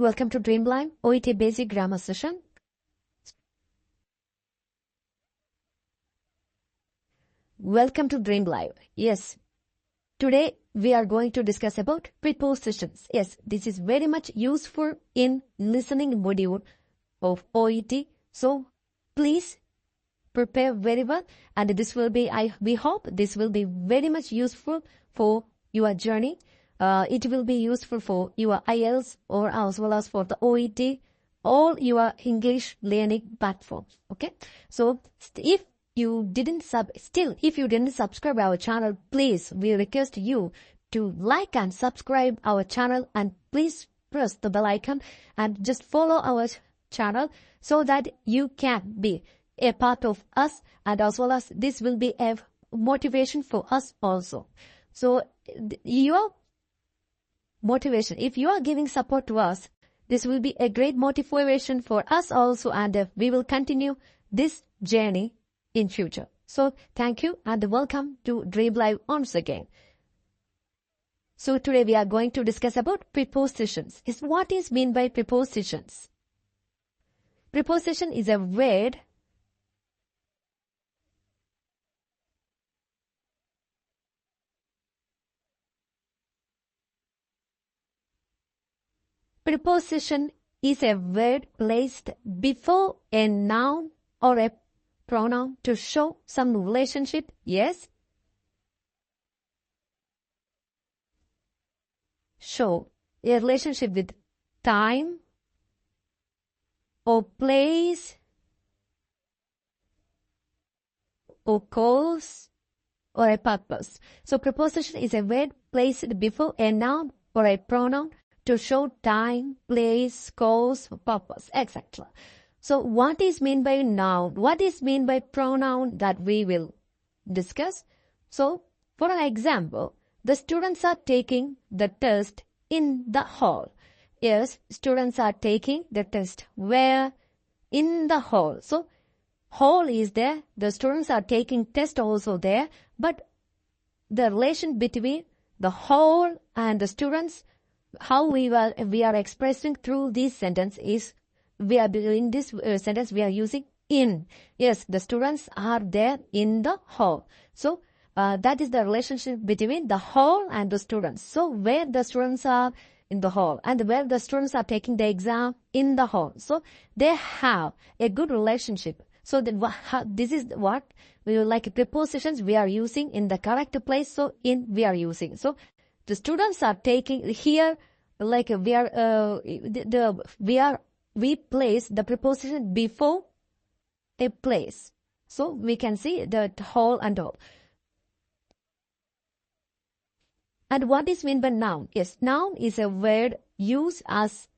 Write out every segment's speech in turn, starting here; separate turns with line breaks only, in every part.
Welcome to Dreamline OET Basic Grammar Session. Welcome to Dreamlive. Yes, today we are going to discuss about prepositions. Yes, this is very much useful in listening module of OET. So please prepare very well, and this will be, we hope this will be very much useful for your journey. It will be useful for your IELTS or as well as for the OET, all your English learning platforms. Okay. So if you didn't subscribe our channel, please, we request you to like and subscribe our channel, and please press the bell icon and just follow our channel so that you can be a part of us, and as well as this will be a motivation for us also. So your motivation, if you are giving support to us, this will be a great motivation for us also, and we will continue this journey in future. So thank you and welcome to Dreamlive once again. So today we are going to discuss about prepositions. What is meant by prepositions? Preposition is a word Preposition is a word placed before a noun or a pronoun to show some relationship. Yes. Show a relationship with time or place or cause or a purpose. So preposition is a word placed before a noun or a pronoun to show time, place, cause, purpose, etc. So what is meant by noun? What is meant by pronoun? That we will discuss. So for an example, the students are taking the test in the hall. Yes, students are taking the test. Where? In the hall. So hall is there. The students are taking test also there. But the relation between the hall and the students, how we are expressing through this sentence is, we are in this sentence we are using in. Yes, the students are there in the hall. So that is the relationship between the hall and the students. So where the students are in the hall and where the students are taking the exam in the hall. So they have a good relationship. So that this is what we like prepositions we are using in the correct place. So in we are using. So the students are taking here, like we place the preposition before a place. So we can see the whole and all. And what is meant by noun? Yes, noun is a word used as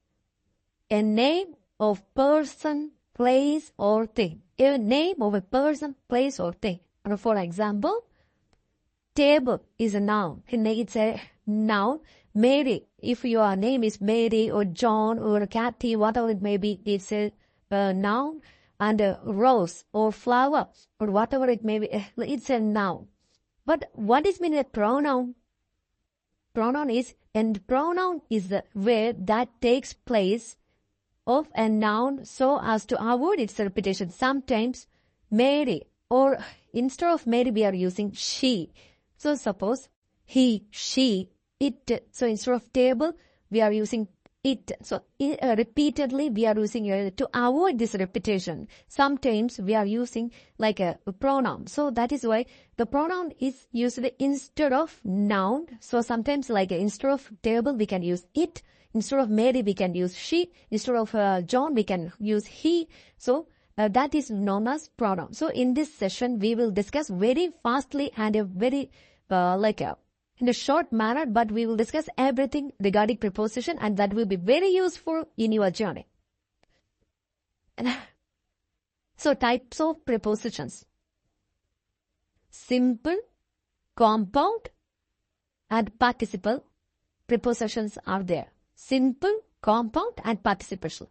a name of person, place or thing. A name of a person, place or thing. For example, table is a noun. It's a noun. Mary, if your name is Mary or John or Kathy, whatever it may be, it's a noun. And rose or flower or whatever it may be, it's a noun. But what is meant by pronoun? Pronoun is the word that takes place of a noun so as to avoid its repetition. Sometimes Mary, or instead of Mary we are using she. So suppose he, she, it. So instead of table, we are using it. So repeatedly we are using to avoid this repetition. Sometimes we are using like a pronoun. So that is why the pronoun is used instead of noun. So sometimes like instead of table we can use it. Instead of Mary we can use she. Instead of John we can use he. So that is known as pronoun. So in this session we will discuss very fastly and a very in a short manner, but we will discuss everything regarding preposition, and that will be very useful in your journey. So types of prepositions: simple, compound, and participle prepositions are there. Simple, compound, and participial.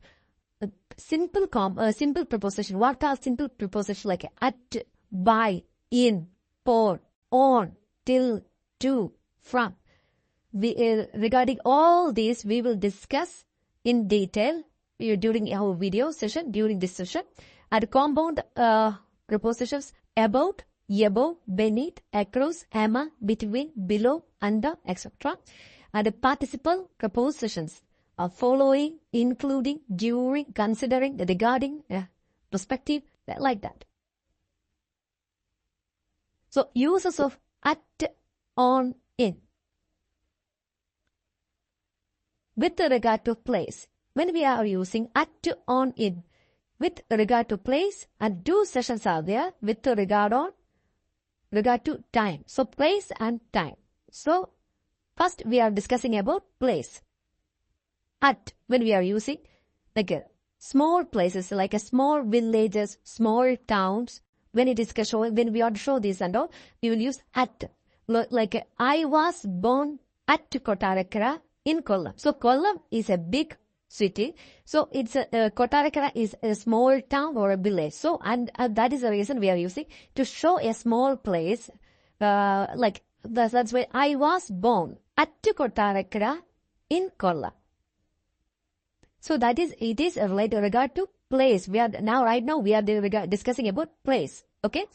Simple preposition. What are simple prepositions? Like at, by, in, for, on, till, to, from. Regarding all these, we will discuss in detail during our video session, during this session. And compound prepositions about, above, beneath, across, among, between, below, under, etc. And participle prepositions following, including, during, considering, regarding, respective, like that. So uses of at, on, in. With regard to place, when we are using at, on, in, with regard to place, and two sessions are there with regard to time. So place and time. So first we are discussing about place. At, when we are using like small places, like a small villages, small towns, when it is showing, when we are to show this and all, we will use at. Like I was born at Kottarakara in Kollam. So Kollam is a big city. So it's Kottarakara is a small town or a village. So and that is the reason we are using to show a small place. Like that's why I was born at Kottarakara in Kollam. So that is, it is related regard to place. Right now we are discussing about place. Okay.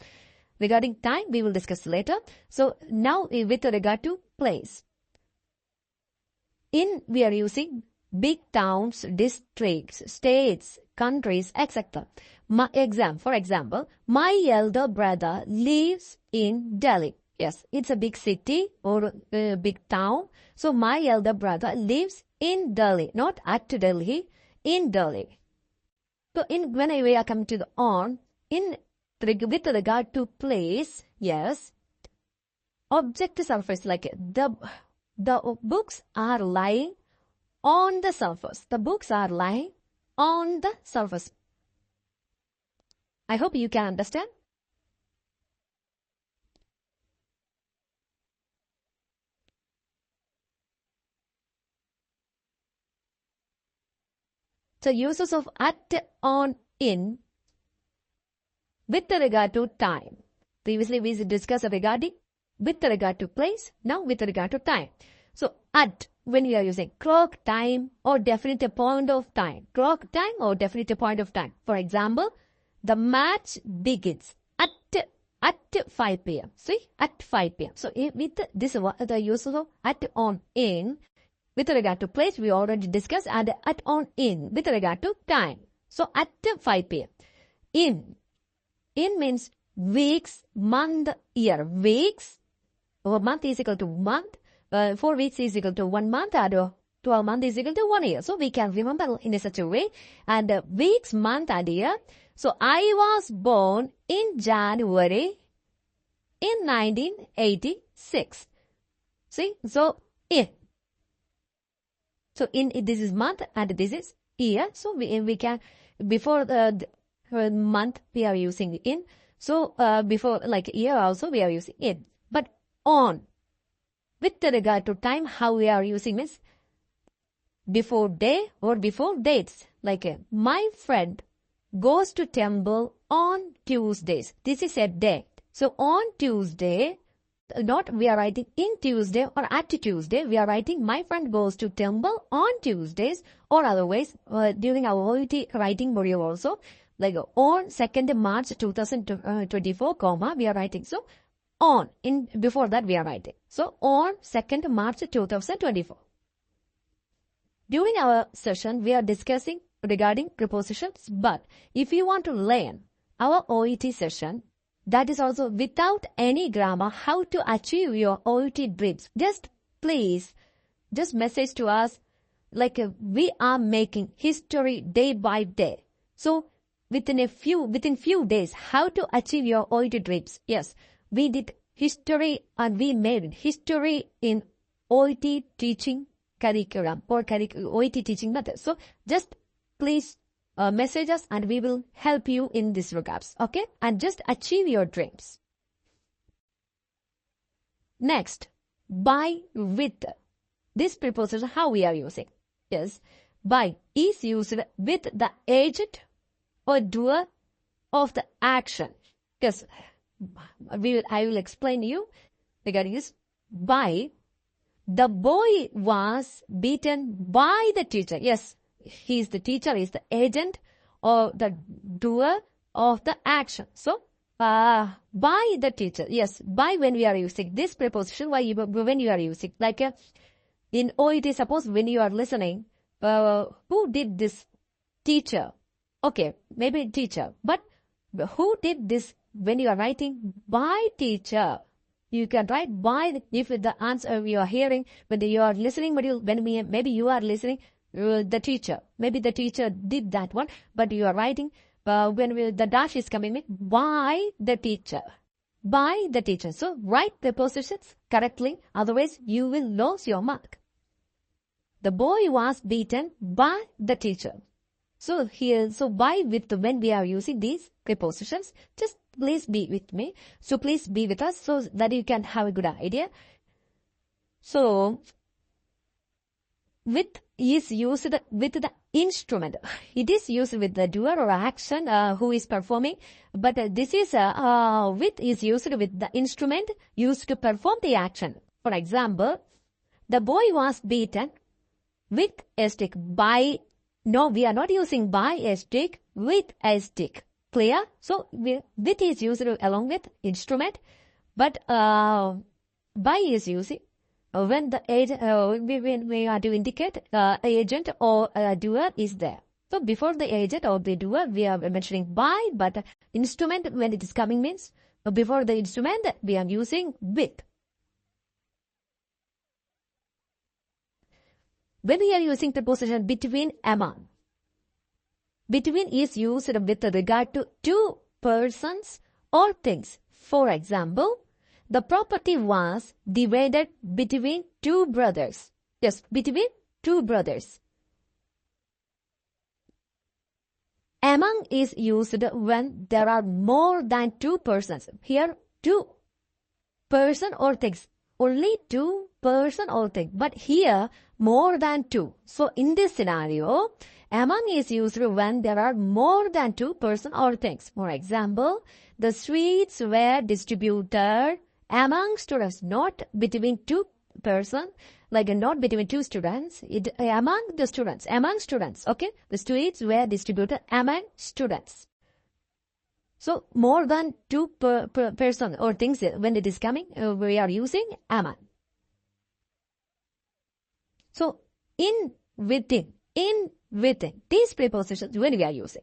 Regarding time, we will discuss later. So now with regard to place. In, we are using big towns, districts, states, countries, etc. For example, my elder brother lives in Delhi. Yes, it's a big city or a big town. So my elder brother lives in Delhi, not at Delhi, in Delhi. So when we are coming to the on, with regard to place, yes, object surface, like the books are lying on the surface. The books are lying on the surface. I hope you can understand. So uses of at, on, in with regard to time. Previously we discussed regarding with regard to place, now with regard to time. So at, when we are using clock, time or definite point of time. Clock, time or definite point of time. For example, the match begins at 5 p.m. See, at 5 p.m. So with this, the use of at, on, in, with regard to place, we already discussed, and at, on, in, with regard to time. So at 5 p.m. In means weeks, month, year. Weeks, or month is equal to month. 4 weeks is equal to 1 month, and 12 months is equal to 1 year. So we can remember in such a way. And weeks, month, and year. So I was born in January in 1986. See, so in. So this is month and this is year. So we can, before the month we are using in. So before like year also we are using in. But on, with regard to time, how we are using means before day or before dates. Like my friend goes to temple on Tuesdays. This is a date. So on Tuesday, not we are writing in Tuesday or at Tuesday. We are writing my friend goes to temple on Tuesdays, or otherwise during our OET writing module also, like on 2nd March 2024, comma, we are writing. So on, in before that we are writing. So on 2nd March 2024. During our session, we are discussing regarding prepositions, but if you want to learn our OET session, that is also without any grammar, how to achieve your OET dreams, just please, just message to us, like we are making history day by day. So within few days, how to achieve your OET dreams. Yes, we did history and we made history in OET teaching curriculum or OET teaching method. So just please message us and we will help you in this regards. Okay? And just achieve your dreams. Next, by, with. This preposition, how we are using? Yes, by is used with the agent or doer of the action. Yes, I will explain you regarding this. By, the boy was beaten by the teacher. Yes, he is the teacher, is the agent or the doer of the action. So, by the teacher. Yes, by when we are using this preposition, when you are using. Like in OET, suppose when you are listening, who did this? Teacher. Okay, maybe teacher. But who did this when you are writing? By teacher. You can write by, if the answer you are hearing, when you are listening, maybe you are listening, the teacher. Maybe the teacher did that one, but you are writing, the dash is coming by the teacher. By the teacher. So write prepositions correctly, otherwise you will lose your mark. The boy was beaten by the teacher. So here, by with when we are using these prepositions, just please be with me. So please be with us so that you can have a good idea. So with is used with the instrument. It is used with the doer or action who is performing. But this is with is used with the instrument used to perform the action. For example, the boy was beaten with a stick by. No, we are not using by a stick, with a stick. Clear? So, with is used along with instrument, but by is using when the agent, when we are to indicate agent or doer is there. So, before the agent or the doer, we are mentioning by, but instrument when it is coming means before the instrument we are using with. When we are using preposition between, among. Between is used with regard to two persons or things. For example, the property was divided between two brothers. Yes, between two brothers. Among is used when there are more than two persons. Here, two person or things. Only two person or thing. But here, more than two. So, in this scenario, among is used when there are more than two person or things. For example, the sweets were distributed among students, not between two person, like not between two students, among the students, among students, okay? The sweets were distributed among students. So, more than two person or things, when it is coming, we are using among. So, in, within, these prepositions when we are using.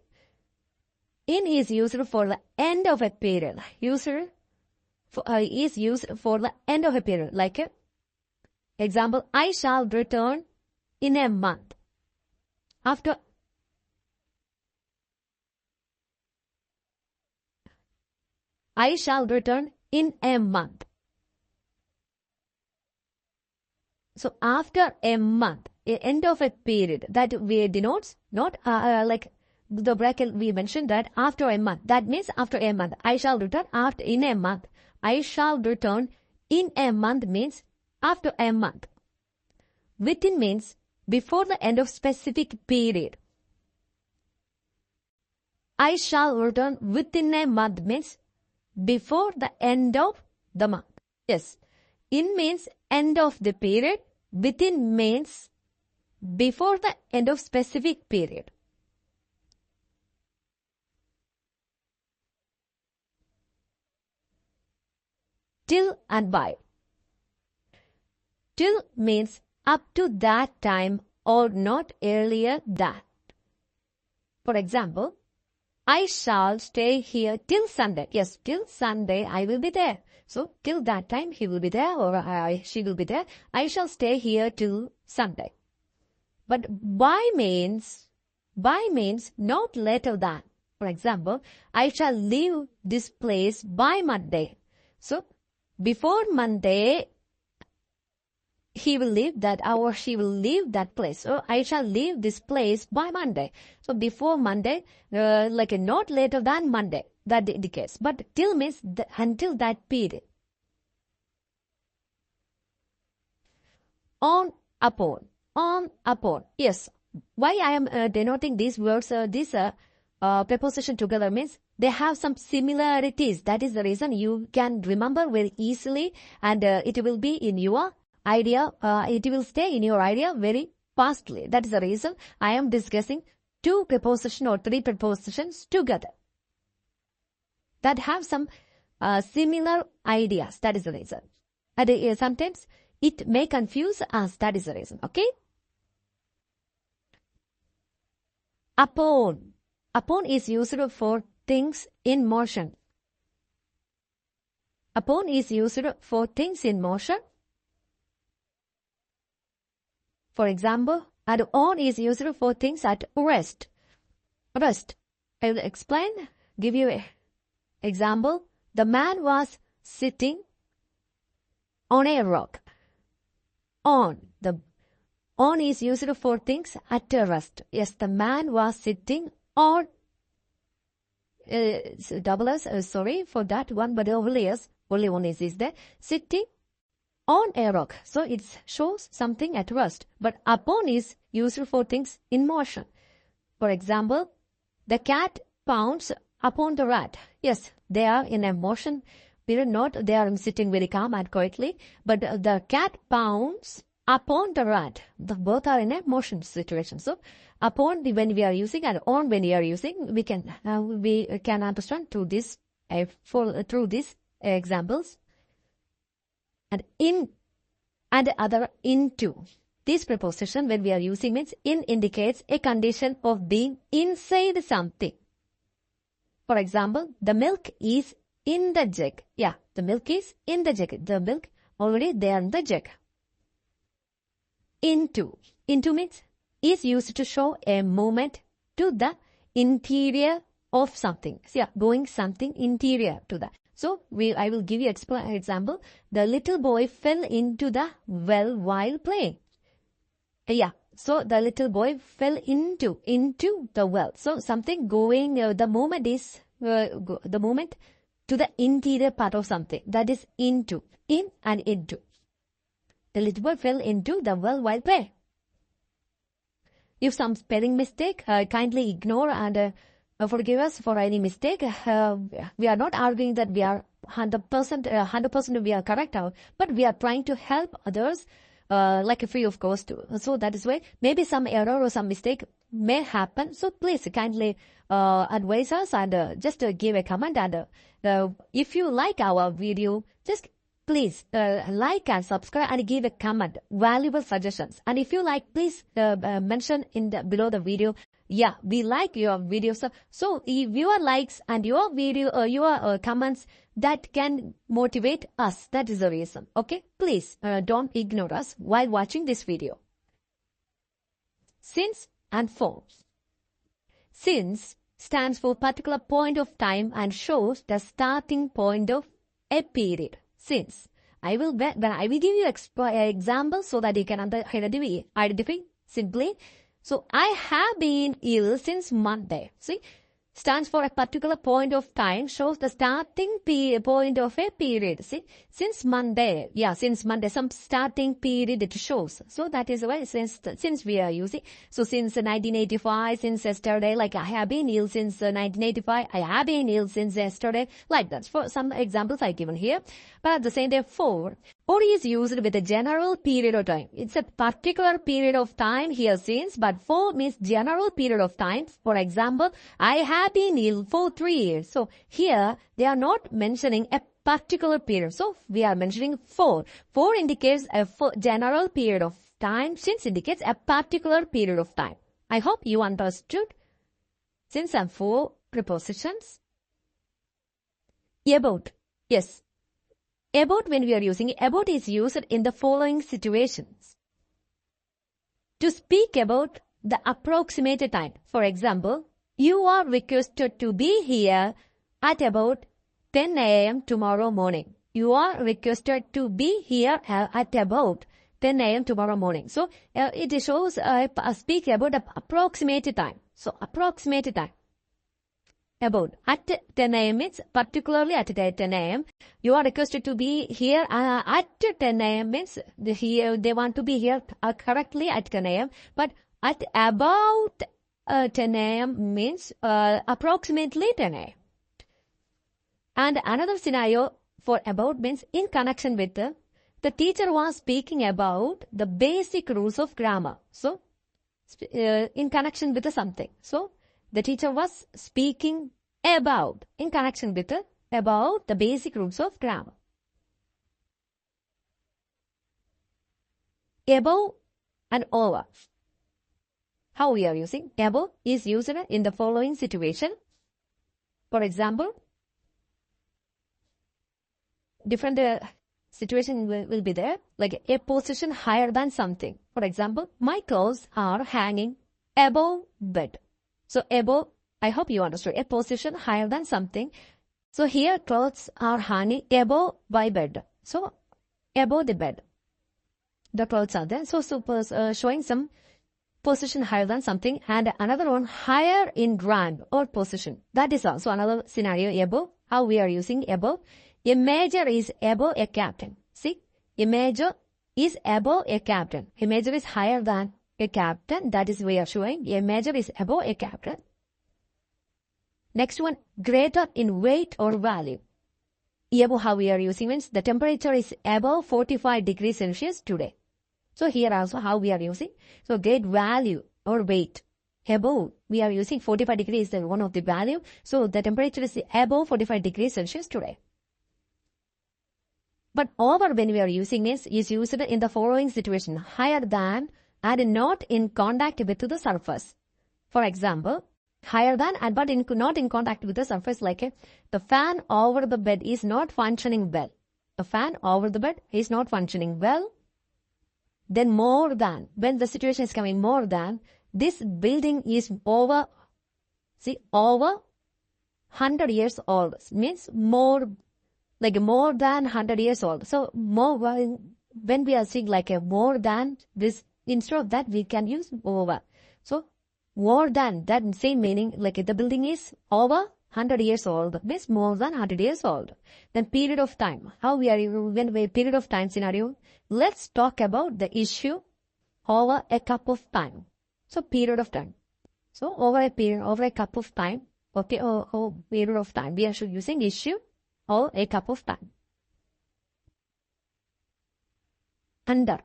In is used for the end of a period. Is used for the end of a period. Like, example, I shall return in a month. After I shall return in a month. So, after a month, end of a period, that we denotes not like the bracket we mentioned that after a month. That means after a month. I shall return after in a month. I shall return in a month means after a month. Within means before the end of specific period. I shall return within a month means before the end of the month. Yes. In means end of the period. Within means before the end of specific period. Till and by. Till means up to that time or not earlier than. For example, I shall stay here till Sunday. Yes, till Sunday I will be there. So, till that time he will be there or she will be there. I shall stay here till Sunday. But by means not later than. For example, I shall leave this place by Monday. So, before Monday, he will leave that or she will leave that place. So, I shall leave this place by Monday. So, before Monday, like not later than Monday. That indicates. But till means until that period. On, upon. On, upon. Yes. Why I am denoting these words, this preposition together means they have some similarities. That is the reason you can remember very easily and it will be in your idea. It will stay in your idea very pastly. That is the reason I am discussing 2 prepositions or 3 prepositions together that have some similar ideas. That is the reason. And sometimes it may confuse us. That is the reason. Okay? Upon. Upon is used for things in motion. Upon is used for things in motion. For example, and on is used for things at rest. Rest. I will explain, give you an example. The man was sitting on a rock. On. The on is used for things at rest. Yes, the man was sitting on. Double S, sorry for that one, but only one is there. Sitting on a rock. So it shows something at rest. But upon is used for things in motion. For example, the cat pounds upon the rat. Yes, they are in a motion period, not they are sitting very calm and quietly. But the cat pounds upon the rat. Both are in a motion situation. So upon when we are using and on when we are using, we can understand through this through these examples. And in and other into. This preposition when we are using means in indicates a condition of being inside something. For example, the milk is in the jug. Yeah, the milk is in the jug. The milk already there in the jug. Into. Into means is used to show a movement to the interior of something. So, yeah, going something interior to that. So, I will give you an example. The little boy fell into the well while playing. Yeah, so the little boy fell into the well. So, something going, the movement is, the movement to the interior part of something. That is into, in and into. The little boy fell into the well while playing. If some spelling mistake, kindly ignore and forgive us for any mistake. We are not arguing that we are 100% we are correct, but we are trying to help others like a free of cost too. So that is why maybe some error or some mistake may happen. So please kindly advise us and just give a comment. And if you like our video, just please like and subscribe and give a comment, valuable suggestions. And if you like, please mention in below the video. Yeah, we like your videos. So if your likes and your video, your comments, that can motivate us. That is the reason. Okay, please don't ignore us while watching this video. Since and for. Since stands for particular point of time and shows the starting point of a period. Since. I will give you examples so that you can identify simply. So, I have been ill since Monday. See, stands for a particular point of time, shows the starting point of a period. See, since Monday, yeah, since Monday, some starting period it shows. So, that is why since we are using. So, since 1985, since yesterday, like I have been ill since 1985, I have been ill since yesterday, like that. For some examples I given here. But at the same time, for is used with a general period of time. It's a particular period of time here since, but for means general period of time. For example, I have been ill for 3 years. So here they are not mentioning a particular period. So we are mentioning for. For indicates a general period of time. Since indicates a particular period of time. I hope you understood. Since and for prepositions. About. Yes. About when we are using about is used in the following situations. To speak about the approximate time. For example, you are requested to be here at about 10 a.m. tomorrow morning. You are requested to be here at about 10 a.m. tomorrow morning. So, it shows speak about the approximate time. So, approximate time. About at 10 a.m. means particularly at 10 a.m. You are requested to be here at 10 a.m. means they want to be here correctly at 10 a.m. But at about 10 a.m. means approximately 10 a.m. And another scenario for about means in connection with the teacher was speaking about the basic rules of grammar. So, in connection with something. So, the teacher was speaking about, in connection with about the basic rules of grammar. Above and over. How we are using? Above is used in the following situation. For example, different situation will be there, like a position higher than something. For example, my clothes are hanging above bed. So above, I hope you understood, a position higher than something. So here clothes are hanging above by bed. So above the bed, the clothes are there. So suppose showing some position higher than something, and another one higher in rank or position. That is also another scenario above. How we are using above? A major is above a captain. See, a major is above a captain. A major is higher than a captain. That is we are showing. A major is above a captain. Next one, greater in weight or value. Above, how we are using means the temperature is above 45 degrees Celsius today. So here also how we are using. So great value or weight. Above, we are using 45 degrees is one of the value. So the temperature is above 45 degrees Celsius today. But over when we are using is used in the following situation. Higher than and not in contact with the surface. For example, higher than and but not in contact with the surface, like the fan over the bed is not functioning well. The fan over the bed is not functioning well. Then more than, when the situation is coming more than, this building is over 100 years old. Means more, like more than 100 years old. So more, when we are saying like a more than this, instead of that we can use over. So more than, that same meaning, like the building is over 100 years old, means more than 100 years old. Then period of time. How we are, when we period of time scenario, let's talk about the issue over a cup of time. So period of time. So over a period, over a cup of time, okay, or period of time, we are using issue or a cup of time. Under.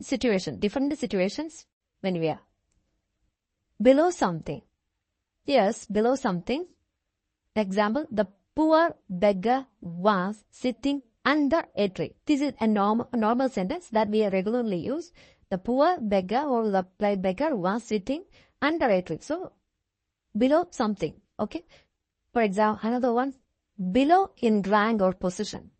Situation, different situations when we are. Below something. Yes, below something. Example, the poor beggar was sitting under a tree. This is a normal sentence that we regularly use. The poor beggar or the beggar was sitting under a tree. So, below something. Okay. For example, another one, below in rank or position.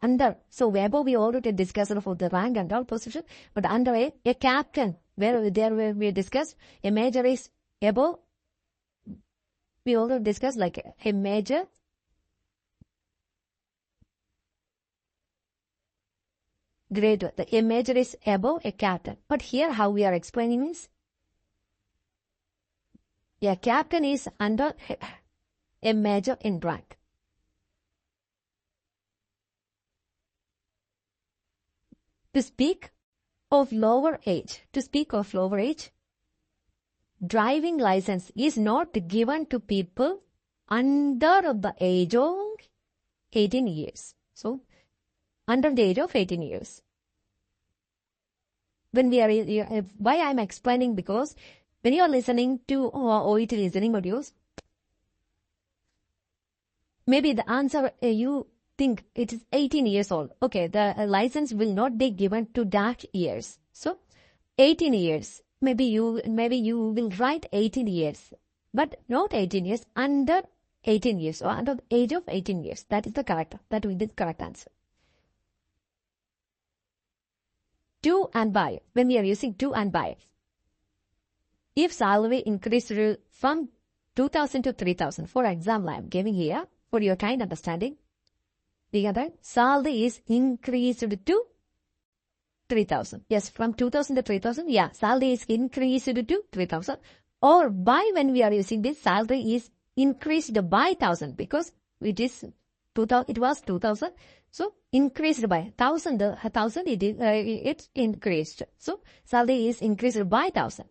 Under. So, above we already discussed about the rank and all position. But under a captain, where we discussed a major is above. We already discussed like a major. Greater. A major is above a captain. But here how we are explaining is, a captain is under a major in rank. To speak of lower age, driving license is not given to people under the age of 18 years. So, under the age of 18 years. When we are, why I am explaining, because when you are listening to OET listening modules, maybe the answer you think it is 18 years old. Okay, the license will not be given to that years. So, 18 years. Maybe you will write 18 years, but not 18 years, under 18 years or under the age of 18 years. That is the correct, that will be the correct answer. To and by. When we are using to and by. If salary increased from 2,000 to 3,000, for example, I am giving here for your kind understanding. The other salary is increased to 3,000. Yes, from 2,000 to 3,000. Yeah, salary is increased to 3,000. Or by, when we are using this, salary is increased by 1,000, because it is 2,000. It was 2,000. So increased by 1,000. 1,000 it's increased. So salary is increased by 1,000.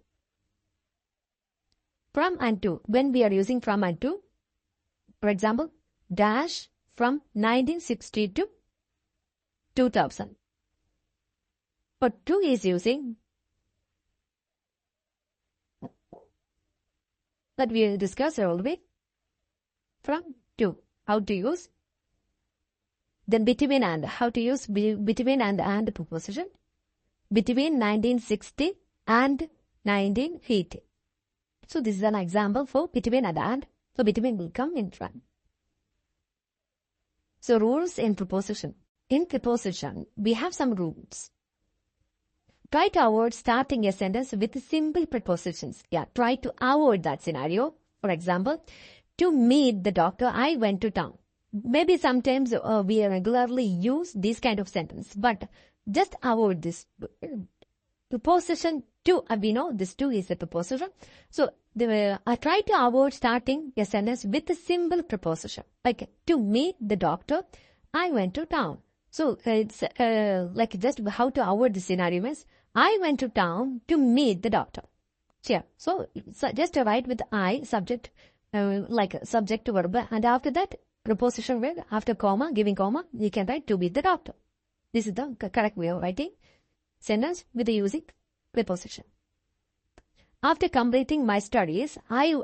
From and to. When we are using from and to, for example, dash from 1960 to 2000. But to is using that we discussed already from to. How to use. Then between and. How to use between and preposition. Between 1960 and 1980. So this is an example for between and. So between will come in front. So rules in preposition. In preposition, we have some rules. Try to avoid starting a sentence with simple prepositions. Yeah, try to avoid that scenario. For example, to meet the doctor, I went to town. Maybe sometimes we regularly use this kind of sentence, but just avoid this preposition to. We know this to is a preposition. So I try to avoid starting a sentence with a simple preposition. Like to meet the doctor, I went to town. So it's like just how to avoid the scenario means I went to town to meet the doctor. Yeah. So just write with I subject, like subject to verb, and after that preposition word after comma, giving comma, you can write to meet the doctor. This is the correct way of writing sentence with the using preposition. After completing my studies, I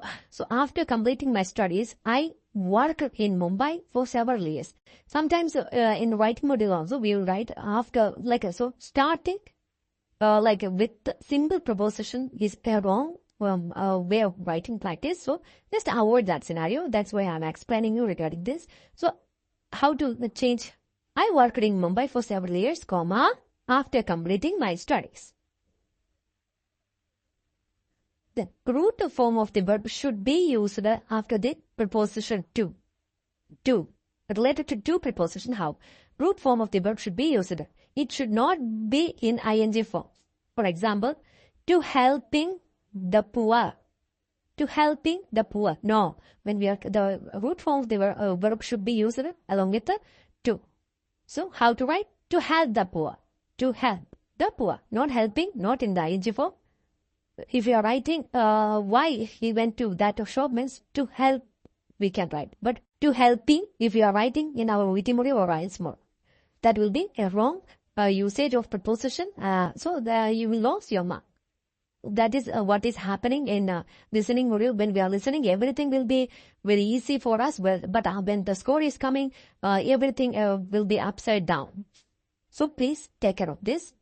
worked in Mumbai for several years. Sometimes in writing module also we will write after, like so starting like with simple preposition is a wrong way of writing practice. So just avoid that scenario. That's why I'm explaining you regarding this. So how to change? I worked in Mumbai for several years, comma, after completing my studies. The root form of the verb should be used after the preposition to. To. Related to to preposition, how? Root form of the verb should be used. It should not be in ing form. For example, to helping the poor. To helping the poor. No. When we are, the root form of the verb should be used along with the to. So, how to write? To help the poor. To help the poor. Not helping, not in the ing form. If you are writing why he went to that shop means to help, we can write. But to helping, if you are writing in our OET module or IELTS module, that will be a wrong usage of preposition. So you will lose your mark. That is what is happening in listening module. When we are listening, everything will be very easy for us. Well, but when the score is coming, everything will be upside down. So please take care of this.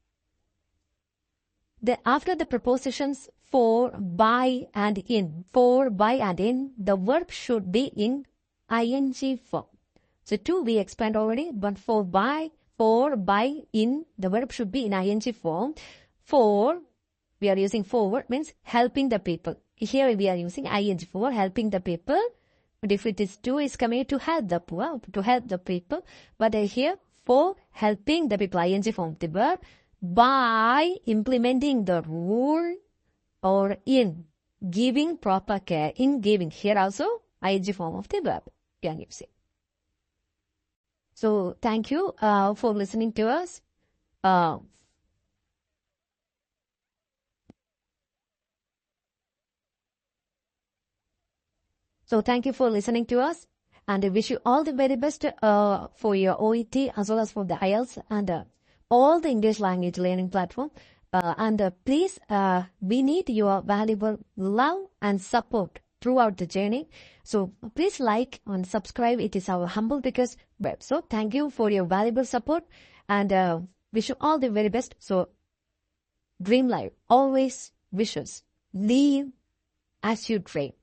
After the prepositions for, by, and in, the verb should be in ing form. So to we explained already, but for, by, in, the verb should be in ing form. For, we are using forward means helping the people. Here we are using ing for helping the people. But if it is to is coming to help the poor, to help the people. But here for helping the people, ing form the verb. By implementing the rule or in giving proper care, in giving, here also ing form of the verb can use it. So thank you for listening to us. So thank you for listening to us, and I wish you all the very best for your OET as well as for the IELTS and all the English language learning platform. Please, we need your valuable love and support throughout the journey. So please like and subscribe. It is our humble request. So thank you for your valuable support, and wish you all the very best. So dream life, always wishes, live as you dream.